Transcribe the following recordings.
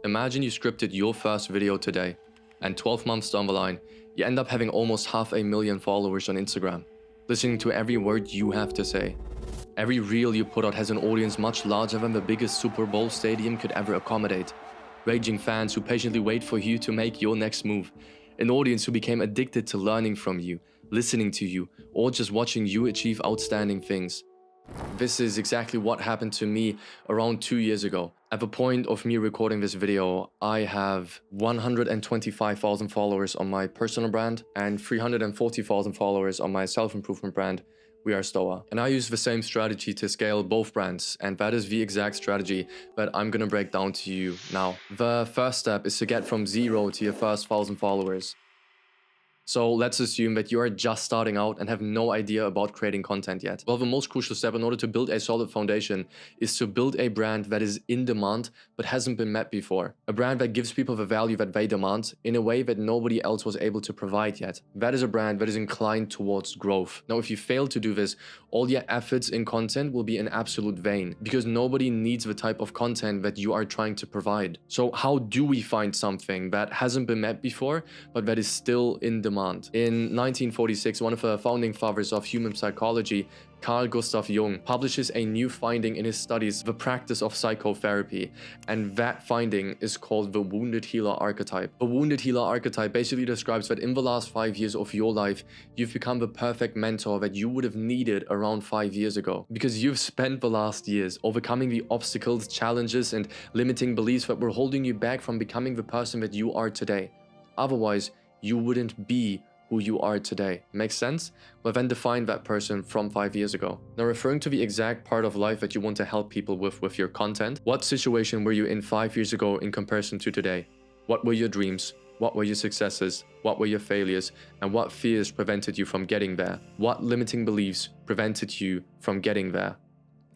Imagine you scripted your first video today, and 12 months down the line, you end up having almost 500,000 followers on Instagram, listening to every word you have to say. Every reel you put out has an audience much larger than the biggest Super Bowl stadium could ever accommodate. Raging fans who patiently wait for you to make your next move. An audience who became addicted to learning from you, listening to you, or just watching you achieve outstanding things. This is exactly what happened to me around 2 years ago. At the point of me recording this video, I have 125,000 followers on my personal brand and 340,000 followers on my self-improvement brand, We Are Stoa. And I use the same strategy to scale both brands, and that is the exact strategy that I'm gonna break down to you now. The first step is to get from 0 to your first 1,000 followers. So let's assume that you are just starting out and have no idea about creating content yet. Well, the most crucial step in order to build a solid foundation is to build a brand that is in demand but hasn't been met before. A brand that gives people the value that they demand in a way that nobody else was able to provide yet. That is a brand that is inclined towards growth. Now, if you fail to do this, all your efforts in content will be in absolute vain because nobody needs the type of content that you are trying to provide. So how do we find something that hasn't been met before but that is still in demand? In 1946, one of the founding fathers of human psychology, Carl Gustav Jung, publishes a new finding in his studies, the practice of psychotherapy, and that finding is called the wounded healer archetype. The wounded healer archetype basically describes that in the last 5 years of your life, you've become the perfect mentor that you would have needed around 5 years ago, because you've spent the last years overcoming the obstacles, challenges, and limiting beliefs that were holding you back from becoming the person that you are today. Otherwise, you wouldn't be who you are today. Makes sense? Well, then define that person from 5 years ago. Now, referring to the exact part of life that you want to help people with your content, what situation were you in 5 years ago in comparison to today? What were your dreams? What were your successes? What were your failures? And what fears prevented you from getting there? What limiting beliefs prevented you from getting there?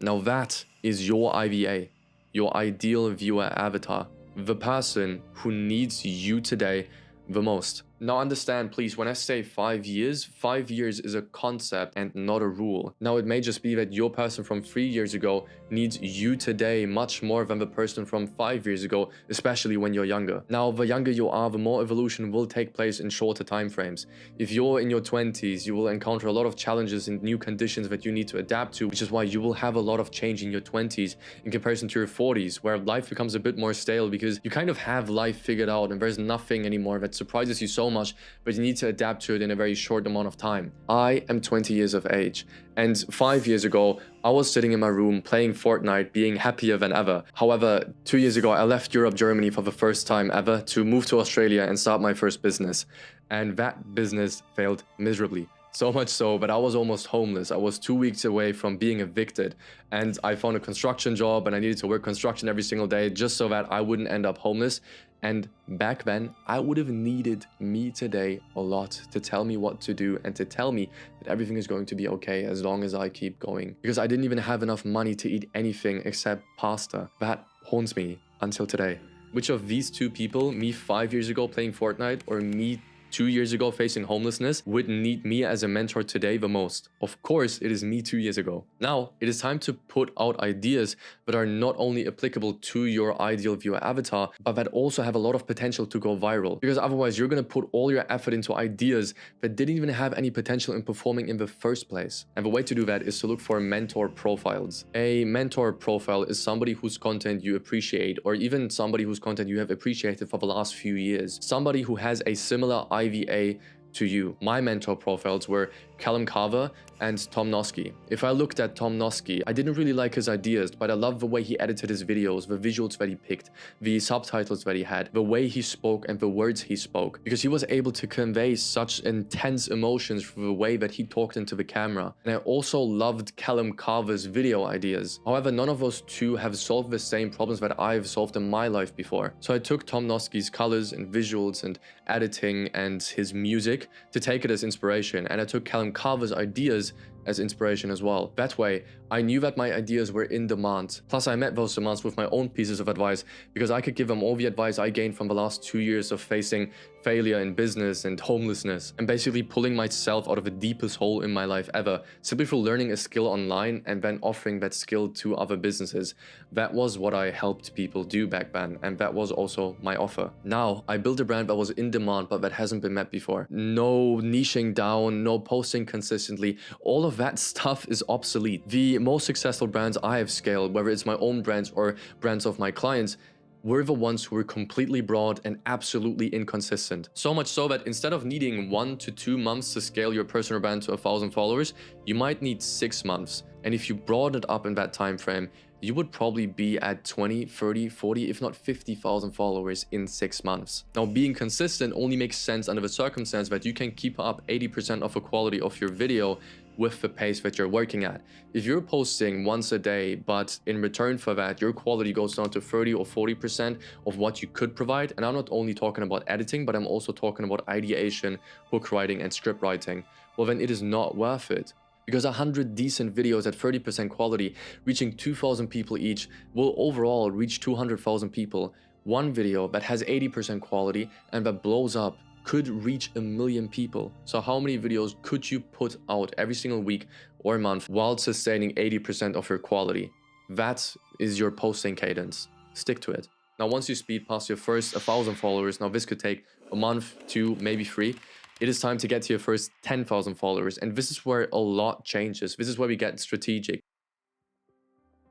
Now that is your IVA, your ideal viewer avatar, the person who needs you today the most. Now understand, please, when I say 5 years, 5 years is a concept and not a rule. Now, it may just be that your person from 3 years ago needs you today much more than the person from 5 years ago, especially when you're younger. Now, the younger you are, the more evolution will take place in shorter time frames. If you're in your 20s, you will encounter a lot of challenges and new conditions that you need to adapt to, which is why you will have a lot of change in your 20s in comparison to your 40s, where life becomes a bit more stale because you kind of have life figured out and there's nothing anymore that surprises you so much, but you need to adapt to it in a very short amount of time. I am 20 years of age, and 5 years ago, I was sitting in my room playing Fortnite, being happier than ever. However, 2 years ago, I left Europe, Germany for the first time ever to move to Australia and start my first business. And that business failed miserably. So much so that I was almost homeless. I was 2 weeks away from being evicted, and I found a construction job and I needed to work construction every single day just so that I wouldn't end up homeless. And back then, I would have needed me today a lot to tell me what to do and to tell me that everything is going to be okay as long as I keep going. Because I didn't even have enough money to eat anything except pasta. That haunts me until today. Which of these two people, me 5 years ago playing Fortnite or me 2 years ago facing homelessness, would need me as a mentor today the most? Of course, it is me 2 years ago. Now, it is time to put out ideas that are not only applicable to your ideal viewer avatar, but that also have a lot of potential to go viral. Because otherwise, you're going to put all your effort into ideas that didn't even have any potential in performing in the first place. And the way to do that is to look for mentor profiles. A mentor profile is somebody whose content you appreciate, or even somebody whose content you have appreciated for the last few years. Somebody who has a similar IVA to you. My mentor profiles were Callum Carver and Tom Noski. If I looked at Tom Noski, I didn't really like his ideas, but I loved the way he edited his videos, the visuals that he picked, the subtitles that he had, the way he spoke and the words he spoke, because he was able to convey such intense emotions through the way that he talked into the camera. And I also loved Callum Carver's video ideas. However, none of those two have solved the same problems that I've solved in my life before. So I took Tom Noski's colors and visuals and editing and his music to take it as inspiration, and I took Callum Carver's ideas as inspiration as well. That way, I knew that my ideas were in demand. Plus, I met those demands with my own pieces of advice because I could give them all the advice I gained from the last 2 years of facing failure in business and homelessness, and basically pulling myself out of the deepest hole in my life ever, simply for learning a skill online and then offering that skill to other businesses. That was what I helped people do back then, and that was also my offer. Now, I built a brand that was in demand, but that hasn't been met before. No niching down, no posting consistently. All of that stuff is obsolete. The most successful brands I have scaled, whether it's my own brands or brands of my clients, were the ones who were completely broad and absolutely inconsistent. So much so that instead of needing 1 to 2 months to scale your personal brand to 1,000 followers, you might need 6 months. And if you broaden it up in that time frame, you would probably be at 20, 30, 40, if not 50,000 followers in 6 months. Now, being consistent only makes sense under the circumstance that you can keep up 80% of the quality of your video with the pace that you're working at. If you're posting once a day, but in return for that, your quality goes down to 30 or 40% of what you could provide, and I'm not only talking about editing, but I'm also talking about ideation, hook writing, and script writing, well, then it is not worth it. Because 100 decent videos at 30% quality, reaching 2,000 people each, will overall reach 200,000 people. One video that has 80% quality and that blows up could reach 1 million people. So how many videos could you put out every single week or month while sustaining 80% of your quality? That is your posting cadence. Stick to it. Now, once you speed past your first 1,000 followers, now this could take a month, 2, maybe 3. It is time to get to your first 10,000 followers. And this is where a lot changes. This is where we get strategic.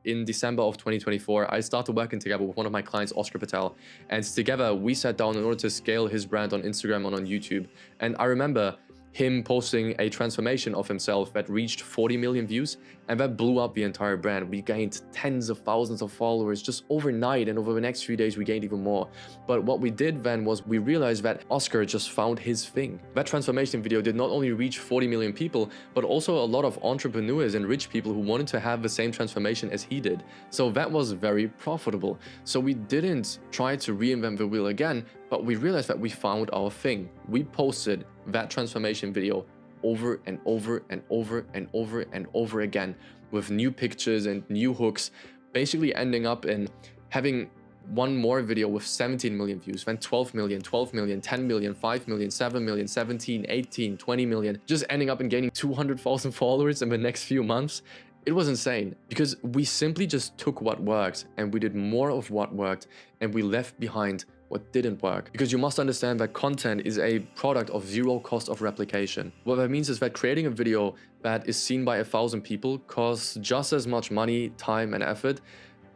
In December of 2024, I started working together with one of my clients, Oscar Patel, and together we sat down in order to scale his brand on Instagram and on YouTube. And I remember him posting a transformation of himself that reached 40 million views, and that blew up the entire brand. We gained tens of thousands of followers just overnight, and over the next few days we gained even more. But what we did then was we realized that Oscar just found his thing. That transformation video did not only reach 40 million people, but also a lot of entrepreneurs and rich people who wanted to have the same transformation as he did. So that was very profitable. So we didn't try to reinvent the wheel again, but we realized that we found our thing. We posted that transformation video over and over and over and over and over again with new pictures and new hooks, basically ending up in having one more video with 17 million views, then 12 million, 12 million, 10 million, 5 million, 7 million, 17, 18, 20 million, just ending up in gaining 200,000 followers in the next few months. It was insane because we simply just took what worked and we did more of what worked and we left behind what didn't work. Because you must understand that content is a product of zero cost of replication. What that means is that creating a video that is seen by 1,000 people costs just as much money, time, and effort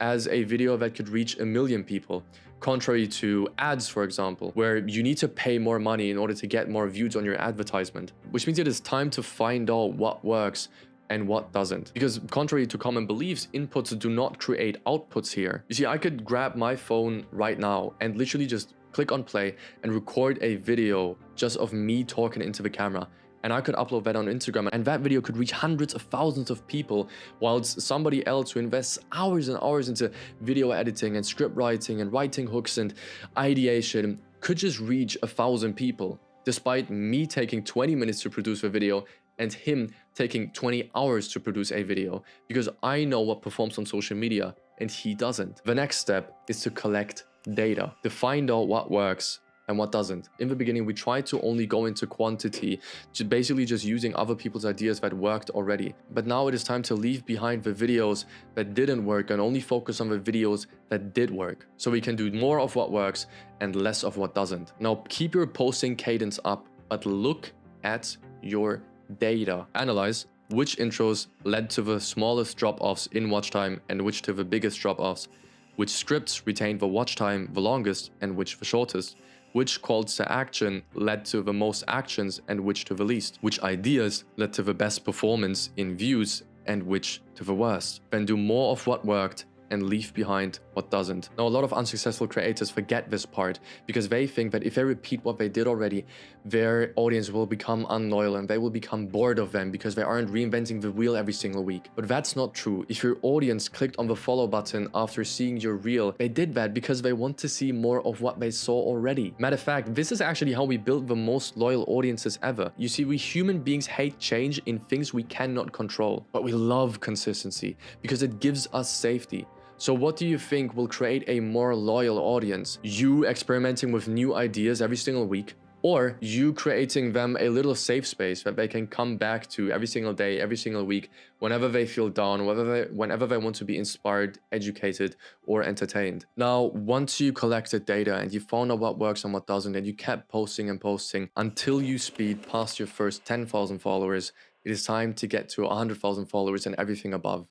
as a video that could reach 1 million people. Contrary to ads, for example, where you need to pay more money in order to get more views on your advertisement, which means it is time to find out what works and what doesn't. Because contrary to common beliefs, inputs do not create outputs here. You see, I could grab my phone right now and literally just click on play and record a video just of me talking into the camera. And I could upload that on Instagram, and that video could reach hundreds of thousands of people, whilst somebody else who invests hours and hours into video editing and script writing and writing hooks and ideation could just reach 1,000 people, despite me taking 20 minutes to produce a video and him taking 20 hours to produce a video, because I know what performs on social media and he doesn't. The next step is to collect data, to find out what works and what doesn't. In the beginning, we tried to only go into quantity, basically just using other people's ideas that worked already. But now it is time to leave behind the videos that didn't work and only focus on the videos that did work. So we can do more of what works and less of what doesn't. Now, keep your posting cadence up, but look at your data. Analyze which intros led to the smallest drop-offs in watch time and which to the biggest drop-offs, which scripts retained the watch time the longest and which the shortest, which calls to action led to the most actions and which to the least, which ideas led to the best performance in views and which to the worst. Then do more of what worked and leave behind what doesn't. Now, a lot of unsuccessful creators forget this part because they think that if they repeat what they did already, their audience will become unloyal and they will become bored of them because they aren't reinventing the wheel every single week. But that's not true. If your audience clicked on the follow button after seeing your reel, they did that because they want to see more of what they saw already. Matter of fact, this is actually how we build the most loyal audiences ever. You see, we human beings hate change in things we cannot control, but we love consistency because it gives us safety. So what do you think will create a more loyal audience? You experimenting with new ideas every single week, or you creating them a little safe space that they can come back to every single day, every single week, whenever they feel down, whenever they want to be inspired, educated, or entertained. Now, once you collected data and you found out what works and what doesn't, and you kept posting and posting until you speed past your first 10,000 followers, it is time to get to 100,000 followers and everything above.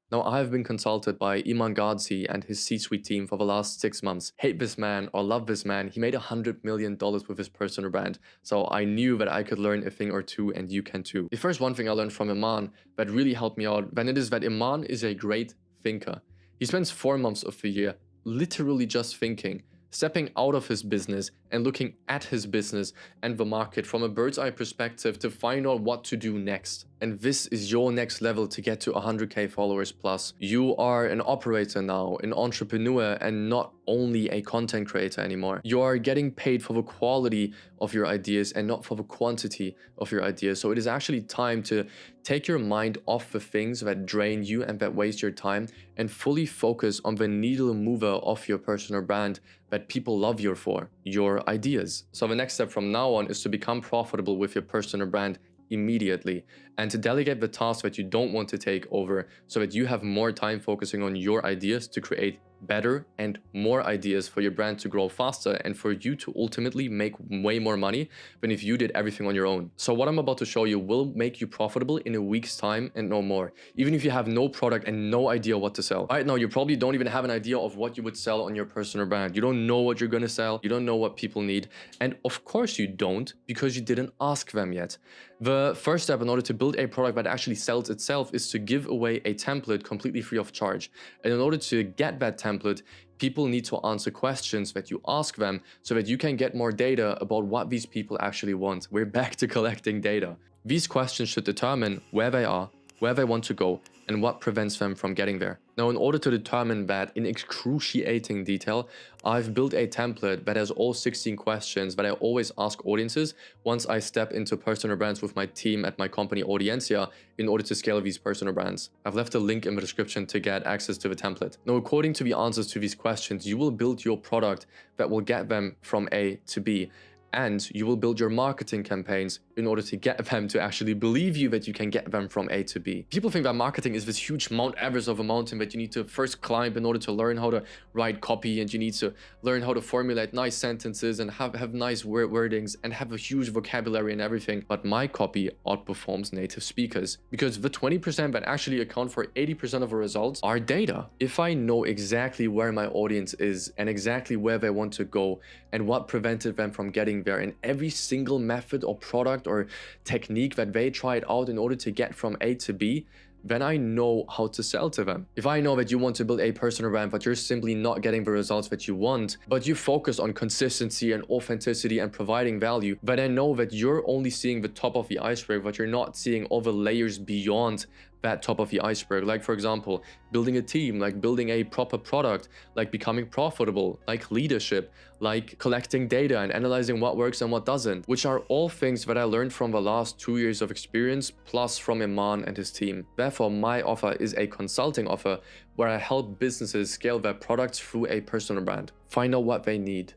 Now, I have been consulted by Iman Gadzhis and his C-suite team for the last 6 months. Hate this man or love this man, he made $100 million with his personal brand. So I knew that I could learn a thing or two, and you can too. The first one thing I learned from Iman that really helped me out, then it is that Iman is a great thinker. He spends 4 months of the year literally just thinking, stepping out of his business and looking at his business and the market from a bird's eye perspective to find out what to do next. And this is your next level to get to 100K followers plus. You are an operator now, an entrepreneur, and not only a content creator anymore. You are getting paid for the quality of your ideas and not for the quantity of your ideas. So it is actually time to take your mind off the things that drain you and that waste your time and fully focus on the needle mover of your personal brand that people love you for, your ideas. So the next step from now on is to become profitable with your personal brand immediately and to delegate the tasks that you don't want to take over so that you have more time focusing on your ideas to create better and more ideas for your brand to grow faster and for you to ultimately make way more money than if you did everything on your own. So what I'm about to show you will make you profitable in a week's time and no more, even if you have no product and no idea what to sell. Right now, you probably don't even have an idea of what you would sell on your personal brand. You don't know what you're going to sell. You don't know what people need. And of course you don't, because you didn't ask them yet. The first step in order to build a product that actually sells itself is to give away a template completely free of charge. And in order to get that template, people need to answer questions that you ask them so that you can get more data about what these people actually want. We're back to collecting data. These questions should determine where they are, where they want to go, and what prevents them from getting there. Now, in order to determine that in excruciating detail, I've built a template that has all 16 questions that I always ask audiences once I step into personal brands with my team at my company Audiencia in order to scale these personal brands. I've left a link in the description to get access to the template. Now, according to the answers to these questions, you will build your product that will get them from A to B. And you will build your marketing campaigns in order to get them to actually believe you that you can get them from A to B. People think that marketing is this huge Mount Everest of a mountain that you need to first climb in order to learn how to write copy, and you need to learn how to formulate nice sentences and have nice wordings and have a huge vocabulary and everything. But my copy outperforms native speakers because the 20% that actually account for 80% of the results are data. If I know exactly where my audience is and exactly where they want to go and what prevented them from getting there, and every single method or product or technique that they tried out in order to get from A to B, then I know how to sell to them. If I know that you want to build a personal brand, but you're simply not getting the results that you want, but you focus on consistency and authenticity and providing value, then I know that you're only seeing the top of the iceberg, but you're not seeing all the layers beyond that top of the iceberg. Like, for example, building a team, like building a proper product, like becoming profitable, like leadership, like collecting data and analyzing what works and what doesn't, which are all things that I learned from the last 2 years of experience, plus from Iman and his team. Therefore, my offer is a consulting offer where I help businesses scale their products through a personal brand. Find out what they need,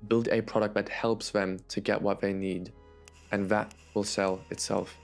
build a product that helps them to get what they need, and that will sell itself.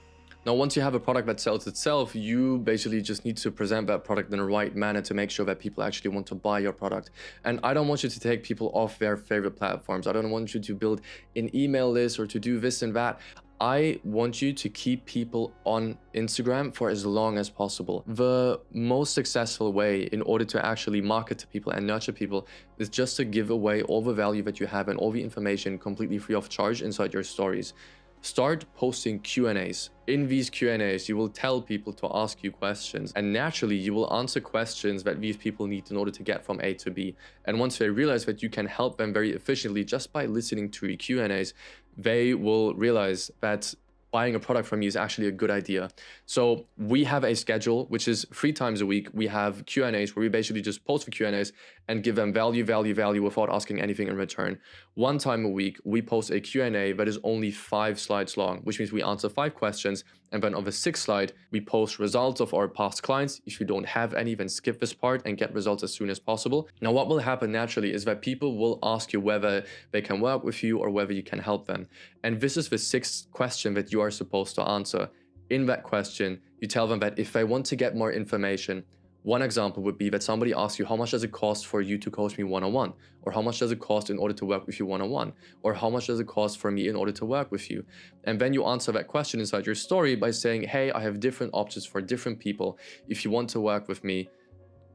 Now, once you have a product that sells itself, you basically just need to present that product in the right manner to make sure that people actually want to buy your product. And I don't want you to take people off their favorite platforms. I don't want you to build an email list or to do this and that. I want you to keep people on Instagram for as long as possible. The most successful way in order to actually market to people and nurture people is just to give away all the value that you have and all the information completely free of charge inside your stories. Start posting Q&As. In these Q&As, you will tell people to ask you questions, and naturally you will answer questions that these people need in order to get from A to B. And once they realize that you can help them very efficiently just by listening to your Q&As, they will realize that buying a product from you is actually a good idea. So we have a schedule, which is 3 times a week. We have Q&As where we basically just post for Q&As and give them value without asking anything in return. 1 time a week, we post a Q&A that is only 5 slides long, which means we answer 5 questions. And then on the 6th slide, we post results of our past clients. If you don't have any, then skip this part and get results as soon as possible. Now, what will happen naturally is that people will ask you whether they can work with you or whether you can help them. And this is the 6th question that you are supposed to answer. In that question, you tell them that if they want to get more information, one example would be that somebody asks you, how much does it cost for you to coach me one-on-one? Or how much does it cost in order to work with you one-on-one? Or how much does it cost for me in order to work with you? And then you answer that question inside your story by saying, hey, I have different options for different people. If you want to work with me,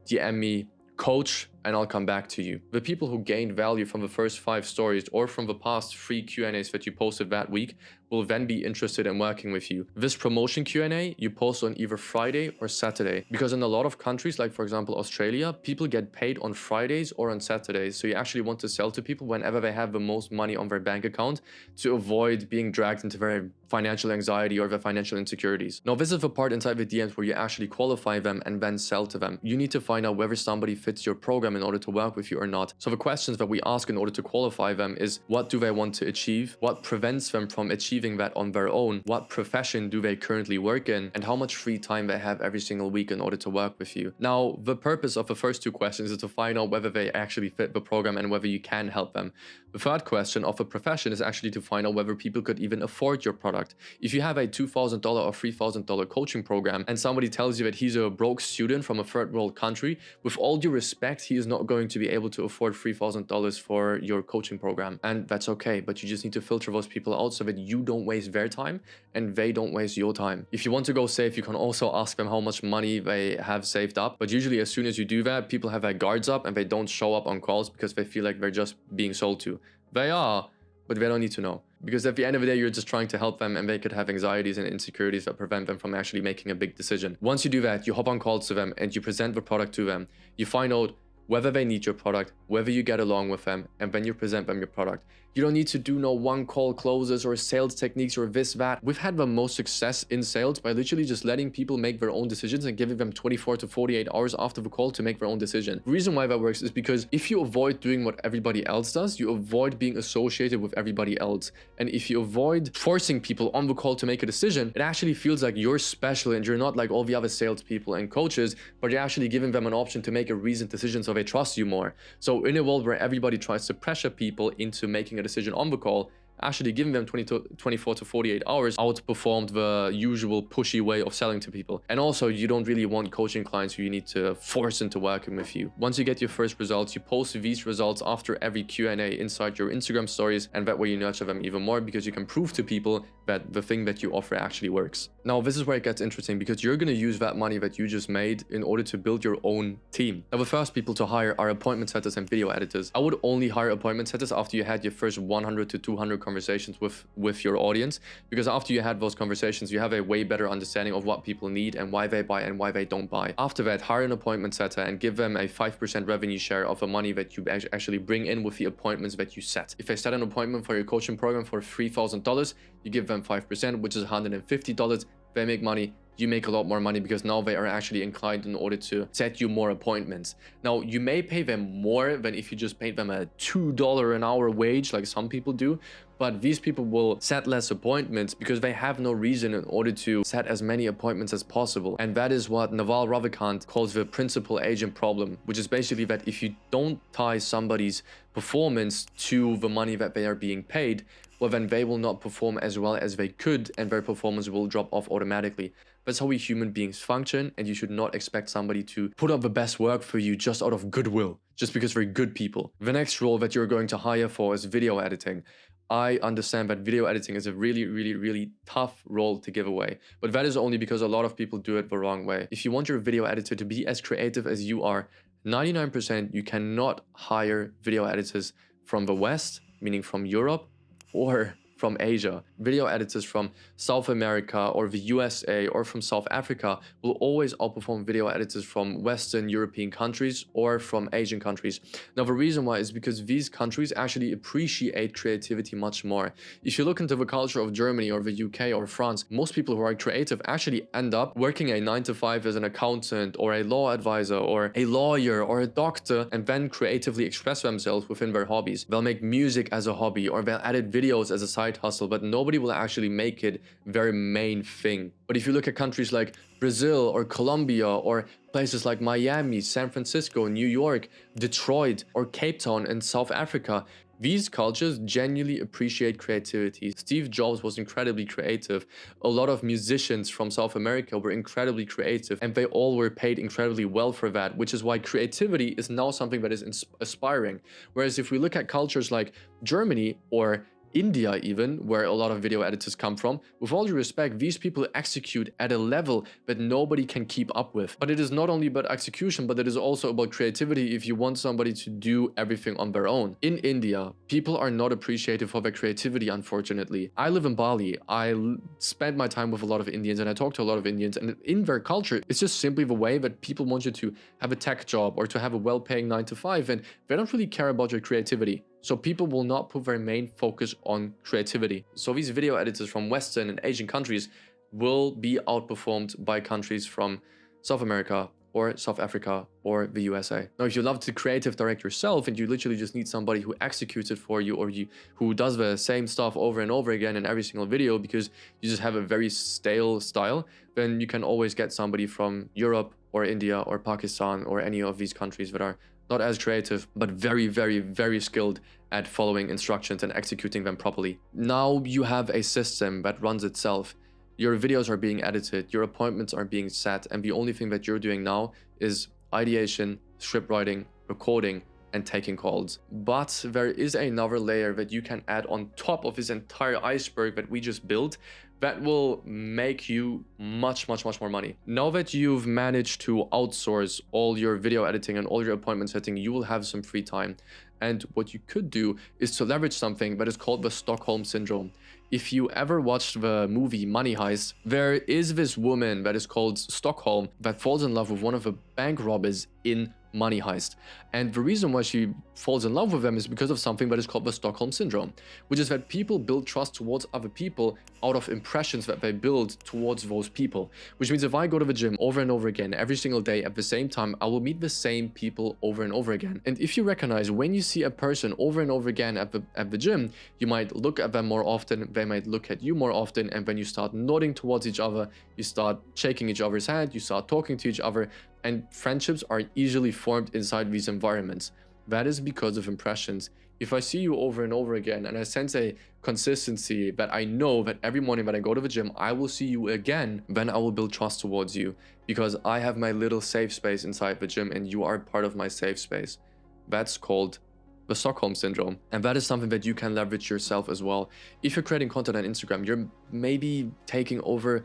DM me, coach, and I'll come back to you. The people who gained value from the first 5 stories or from the past 3 Q&As that you posted that week will then be interested in working with you. This promotion Q&A you post on either Friday or Saturday, because in a lot of countries, like for example Australia, people get paid on Fridays or on Saturdays. So you actually want to sell to people whenever they have the most money on their bank account to avoid being dragged into their financial anxiety or their financial insecurities. Now, this is the part inside the DMs where you actually qualify them and then sell to them. You need to find out whether somebody fits your program in order to work with you or not. So the questions that we ask in order to qualify them is, what do they want to achieve? What prevents them from achieving that on their own? What profession do they currently work in? And how much free time they have every single week in order to work with you. Now, the purpose of the first 2 questions is to find out whether they actually fit the program and whether you can help them. The third question of a profession is actually to find out whether people could even afford your product. If you have a $2,000 or $3,000 coaching program and somebody tells you that he's a broke student from a third world country, with all due respect, he is not going to be able to afford $3,000 for your coaching program. And that's okay, but you just need to filter those people out so that you don't waste their time and they don't waste your time. If you want to go safe, you can also ask them how much money they have saved up. But usually as soon as you do that, people have their guards up and they don't show up on calls because they feel like they're just being sold to. They are, but they don't need to know. Because at the end of the day, you're just trying to help them and they could have anxieties and insecurities that prevent them from actually making a big decision. Once you do that, you hop on calls to them and you present the product to them. You find out whether they need your product, whether you get along with them, and then you present them your product. You don't need to do no one call closes or sales techniques or this, that. We've had the most success in sales by literally just letting people make their own decisions and giving them 24 to 48 hours after the call to make their own decision. The reason why that works is because if you avoid doing what everybody else does, you avoid being associated with everybody else. And if you avoid forcing people on the call to make a decision, it actually feels like you're special and you're not like all the other salespeople and coaches, but you're actually giving them an option to make a reasoned decision so they trust you more. So in a world where everybody tries to pressure people into making a decision on the call, actually giving them 24 to 48 hours outperformed the usual pushy way of selling to people. And also, you don't really want coaching clients who you need to force into working with you. Once you get your first results, you post these results after every Q&A inside your Instagram stories, and that way you nurture them even more because you can prove to people that the thing that you offer actually works. Now, this is where it gets interesting because you're going to use that money that you just made in order to build your own team. Now, the first people to hire are appointment setters and video editors. I would only hire appointment setters after you had your first 100 to 200 conversations with your audience, because after you had those conversations, you have a way better understanding of what people need and why they buy and why they don't buy. After that, hire an appointment setter and give them a 5% revenue share of the money that you actually bring in with the appointments that you set. If they set an appointment for your coaching program for $3,000, you give them 5%, which is $150. They make money, you make a lot more money because now they are actually inclined in order to set you more appointments. Now, you may pay them more than if you just paid them a $2 an hour wage like some people do, but these people will set less appointments because they have no reason in order to set as many appointments as possible. And that is what Naval Ravikant calls the principal agent problem, which is basically that if you don't tie somebody's performance to the money that they are being paid, well, then they will not perform as well as they could and their performance will drop off automatically. That's how we human beings function, and you should not expect somebody to put up the best work for you just out of goodwill, just because they're good people. The next role that you're going to hire for is video editing. I understand that video editing is a really tough role to give away, but that is only because a lot of people do it the wrong way. If you want your video editor to be as creative as you are, 99% you cannot hire video editors from the West, meaning from Europe, or from Asia, video editors from South America or the USA or from South Africa will always outperform video editors from Western European countries or from Asian countries. Now, the reason why is because these countries actually appreciate creativity much more. If you look into the culture of Germany or the UK or France, most people who are creative actually end up working a 9-to-5 as an accountant or a law advisor or a lawyer or a doctor, and then creatively express themselves within their hobbies. They'll make music as a hobby, or they'll edit videos as a side hustle, but nobody will actually make it their main thing. But if you look at countries like Brazil or Colombia or places like Miami, San Francisco, New York, Detroit, or Cape Town in South Africa, these cultures genuinely appreciate creativity. Steve Jobs was incredibly creative. A lot of musicians from South America were incredibly creative, and they all were paid incredibly well for that, which is why creativity is now something that is aspiring. Whereas if we look at cultures like Germany or India even, where a lot of video editors come from, with all due respect, these people execute at a level that nobody can keep up with. But it is not only about execution, but it is also about creativity if you want somebody to do everything on their own. In India, people are not appreciative for their creativity, unfortunately. I live in Bali. I spend my time with a lot of Indians and I talk to a lot of Indians, and in their culture, it's just simply the way that people want you to have a tech job or to have a well-paying 9-to-5, and they don't really care about your creativity. So people will not put their main focus on creativity. So these video editors from Western and Asian countries will be outperformed by countries from South America or South Africa or the USA. Now, if you love to creative direct yourself and you literally just need somebody who executes it for you, or who does the same stuff over and over again in every single video because you just have a very stale style, then you can always get somebody from Europe or India or Pakistan or any of these countries that are not as creative, but very, very, very skilled at following instructions and executing them properly. Now you have a system that runs itself. Your videos are being edited, your appointments are being set, and the only thing that you're doing now is ideation, script writing, recording, and taking calls. But there is another layer that you can add on top of this entire iceberg that we just built that will make you much more money. Now that you've managed to outsource all your video editing and all your appointment setting, you will have some free time. And what you could do is to leverage something that is called the Stockholm Syndrome. If you ever watched the movie Money Heist, there is this woman that is called Stockholm that falls in love with one of the bank robbers in Money Heist. And the reason why she falls in love with them is because of something that is called the Stockholm Syndrome, which is that people build trust towards other people out of impressions that they build towards those people. Which means if I go to the gym over and over again, every single day at the same time, I will meet the same people over and over again. And if you recognize when you see a person over and over again at the gym, you might look at them more often, they might look at you more often, and when you start nodding towards each other, you start shaking each other's hand, you start talking to each other, and friendships are easily formed inside these environments. That is because of impressions. If I see you over and over again and I sense a consistency that I know that every morning when I go to the gym, I will see you again, then I will build trust towards you because I have my little safe space inside the gym and you are part of my safe space. That's called the Stockholm Syndrome. And that is something that you can leverage yourself as well. If you're creating content on Instagram, you're maybe taking over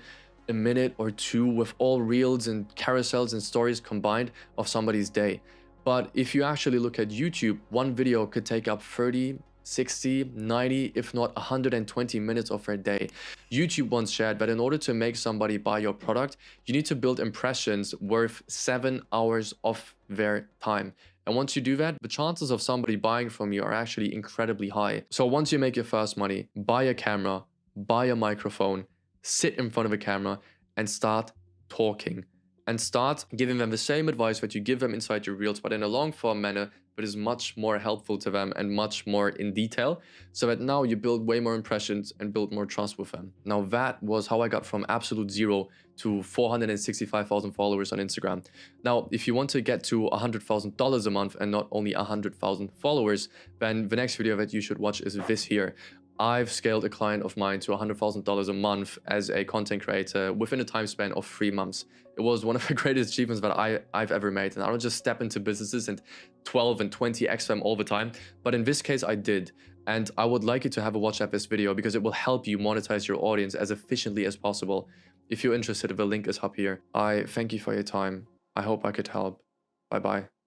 a minute or two with all reels and carousels and stories combined of somebody's day. But if you actually look at YouTube, one video could take up 30, 60, 90, if not 120 minutes of their day. YouTube once shared that in order to make somebody buy your product, you need to build impressions worth 7 hours of their time. And once you do that, the chances of somebody buying from you are actually incredibly high. So once you make your first money, buy a camera, buy a microphone, sit in front of a camera and start talking and start giving them the same advice that you give them inside your reels, but in a long form manner that is much more helpful to them and much more in detail, so that now you build way more impressions and build more trust with them. Now that was how I got from absolute zero to 465,000 followers on Instagram. Now, if you want to get to $100,000 a month and not only 100,000 followers, then the next video that you should watch is this here. I've scaled a client of mine to $100,000 a month as a content creator within a time span of 3 months. It was one of the greatest achievements that I've ever made. And I don't just step into businesses and 12 and 20x them all the time. But in this case, I did. And I would like you to have a watch at this video because it will help you monetize your audience as efficiently as possible. If you're interested, the link is up here. I thank you for your time. I hope I could help. Bye-bye.